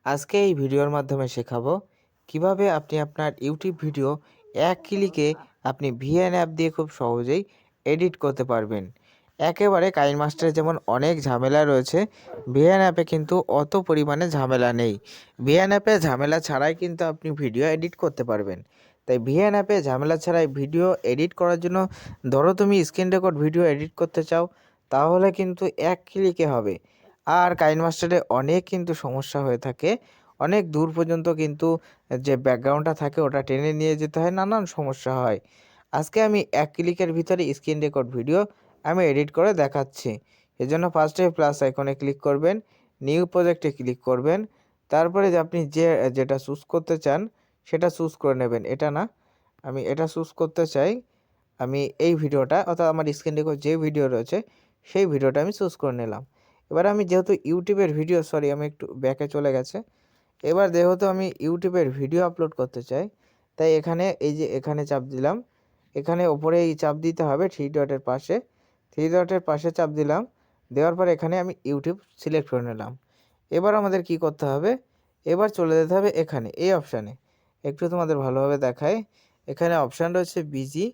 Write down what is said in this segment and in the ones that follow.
আজকে এই ভিডিওর মাধ্যমে শেখাবো কিভাবে আপনি আপনার ইউটিউব ভিডিও এক ক্লিকে আপনি ভিএন অ্যাপ দিয়ে খুব সহজেই এডিট করতে পারবেন। একেবারে কাইন মাস্টারে যেমন অনেক ঝামেলা রয়েছে, ভিএন অ্যাপে কিন্তু অত পরিমাণে ঝামেলা নেই। ভিএন অ্যাপে ঝামেলা ছাড়াই কিন্তু আপনি ভিডিও এডিট করতে পারবেন। তাই ভিএন অ্যাপে ঝামেলা ছাড়াই ভিডিও এডিট করার জন্য, ধরো তুমি স্ক্রিন রেকর্ড ভিডিও এডিট করতে চাও, তাহলে কিন্তু এক ক্লিকে হবে। আর কাইন মাস্টারে অনেক কিন্তু সমস্যা হয়ে থাকে। অনেক দূর পর্যন্ত কিন্তু যে ব্যাকগ্রাউন্ডটা থাকে ওটা টেনে নিয়ে যেতে হয়, নানান সমস্যা হয়। আজকে আমি এক ক্লিকের ভিতরে স্ক্রিন রেকর্ড ভিডিও আমি এডিট করে দেখাচ্ছি। এজন্য ফার্স্টে প্লাস আইকনে ক্লিক করবেন, নিউ প্রজেক্টে ক্লিক করবেন। তারপরে যে আপনি যেটা চুজ করতে চান সেটা চুজ করে নেবেন। এটা না, আমি এটা চুজ করতে চাই। আমি এই ভিডিওটা, অর্থাৎ আমার স্ক্রিন রেকর্ড যে ভিডিও রয়েছে সেই ভিডিওটা আমি চুজ করে নিলাম। এবার আমি যেহেতু ইউটিউবের ভিডিও, সরি আমি একটু ব্যাকে চলে গেছে। এবার যেহেতু আমি ইউটিউবের ভিডিও আপলোড করতে চাই, তাই এখানে এই যে এখানে চাপ দিলাম। এখানে ওপরে এই চাপ দিতে হবে থ্রি ডটের পাশে। থ্রি ডটের পাশে চাপ দিলাম। দেওয়ার পর এখানে আমি ইউটিউব সিলেক্ট করে নিলাম। এবার আমাদের কি করতে হবে, এবার চলে যেতে হবে এখানে এই অপশানে। একটু তোমাদের ভালোভাবে দেখায়। এখানে অপশান রয়েছে বিজি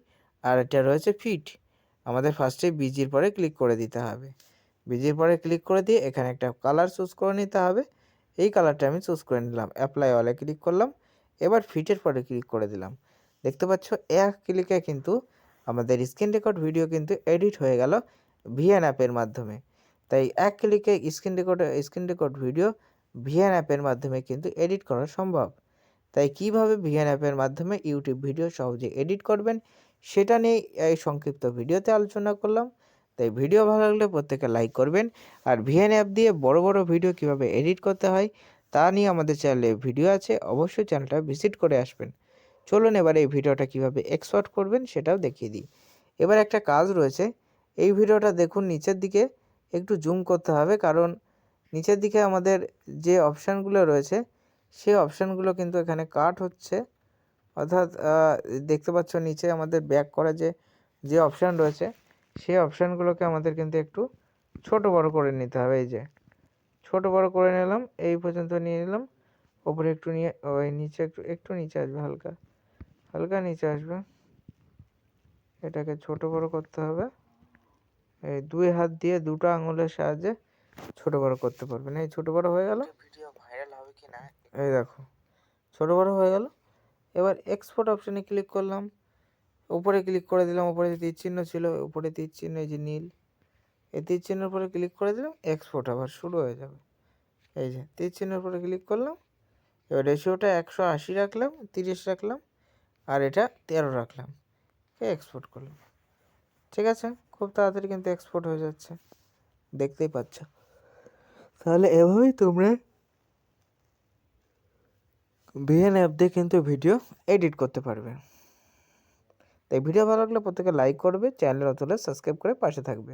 আর এটা রয়েছে ফিট। আমাদের ফার্স্টে বিজির পরে ক্লিক করে দিতে হবে। বিজির পরে ক্লিক করে দিয়ে এখানে একটা কালার চুজ করে নিতে হবে। এই কালারটা আমি চুজ করে নিলাম, অ্যাপ্লাই অলে ক্লিক করলাম। এবার ফিটের পরে ক্লিক করে দিলাম। দেখতে পাচ্ছ এক ক্লিকে কিন্তু আমাদের স্ক্রিন রেকর্ড ভিডিও কিন্তু এডিট হয়ে গেল ভিএন অ্যাপের মাধ্যমে। তাই এক ক্লিকে স্ক্রিন রেকর্ড ভিডিও ভিএন অ্যাপের মাধ্যমে কিন্তু এডিট করা সম্ভব। তাই কিভাবে ভিএন অ্যাপের মাধ্যমে ইউটিউব ভিডিও সহজে এডিট করবেন সেটা নিয়ে এই সংক্ষিপ্ত ভিডিওতে আলোচনা করলাম। তাই ভিডিও ভালো লাগলে প্রত্যেকে লাইক করবেন। আর ভিএন অ্যাপ দিয়ে বড় বড় ভিডিও কিভাবে এডিট করতে হয় তা নিয়ে আমাদের চ্যানেলে ভিডিও আছে, অবশ্যই চ্যানেলটা ভিজিট করে আসবেন। চলুন এবার এই ভিডিওটা কিভাবে এক্সপোর্ট করবেন সেটাও দেখিয়ে দিই। এবার একটা কাজ রয়েছে, এই ভিডিওটা দেখুন নিচের দিকে একটু জুম করতে হবে, কারণ নিচের দিকে আমাদের যে অপশানগুলো রয়েছে সেই অপশানগুলো কিন্তু এখানে কাট হচ্ছে। অর্থাৎ দেখতে পাচ্ছ নিচে আমাদের ব্যাক করা যে অপশান রয়েছে সেই অপশানগুলোকে আমাদের কিন্তু একটু ছোট বড় করে নিতে হবে। এই যে ছোট বড় করে নিলাম, এই পর্যন্ত নিয়ে নিলাম। ওপরে একটু নিয়ে ওই নিচে একটু নিচে আসবে, হালকা হালকা নিচে আসবে। এটাকে ছোট বড় করতে হবে। এই দুই হাত দিয়ে দুটো আঙুলের সাহায্যে ছোট বড় করতে পারবেন। এই ছোট বড় হয়ে গেল। ভিডিও ভাইরাল হবে কিনা এই দেখো, ছোট বড় হয়ে গেল। এবার এক্সপোর্ট অপশানে ক্লিক করলাম, উপরে ক্লিক করে দিলাম। উপরে যে তীর চিহ্ন ছিল, উপরে তীর চিহ্ন এই যে নীল, এই তীর চিহ্নের উপরে ক্লিক করে দিলাম। এক্সপোর্ট আবার শুরু হয়ে যাবে। এই যে তীর চিহ্নের উপরে ক্লিক করলাম। এবার রেশিওটা 180 রাখলাম, 30 রাখলাম, আর এটা 13 রাখলাম। এক্সপোর্ট করলাম। ঠিক আছে, খুব তাড়াতাড়ি কিন্তু এক্সপোর্ট হয়ে যাচ্ছে, দেখতেই পাচ্ছ। তাহলে এভাবেই তোমরা ভিএন অ্যাপ দিয়ে কিন্তু ভিডিও এডিট করতে পারবে। তাই ভিডিও ভালো লাগলে প্রত্যেকে লাইক করবে, চ্যানেল অথবা সাবস্ক্রাইব করে পাশে থাকবে।